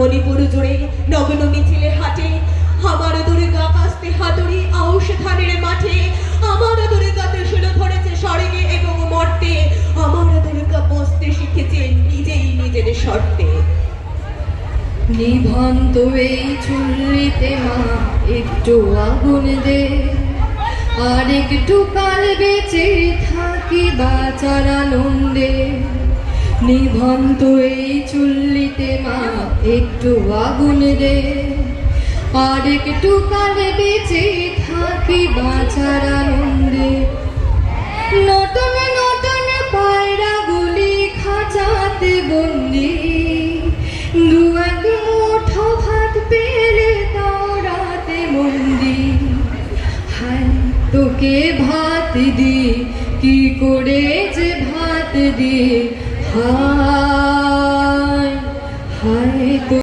মণিপুর জুড়ে নগ্ন মিছিলে হাটে আমার দুর্গা কাস্তে হাতুড়ি আউশ ধানের মাঠে আমার দুর্গা ত্রিশূল ধরেছে স্বর্গে এবং মর্তে আমার দুর্গা বসতে শিখেছে নিজেই নিজের শর্তে। নিভন্ত এই চুল্লিতে মা একটু আগুন দে, আর একটু কাল বেঁচে থাকি বাঁচার আনন্দে। নিভন্ত এই চুল্লিতে মা একটু আগুন দে, আর একটু কাল বেঁচে থাকি বাঁচার আনন্দে। নতুন নতুন পায়রা গুলি খাঁচাতে বন্দি, দু এক মুঠো ভাত পেলে তাওরাতে মন্দি। হায় তোকে ভাত দি, কি করে যে ভাত দি, হায়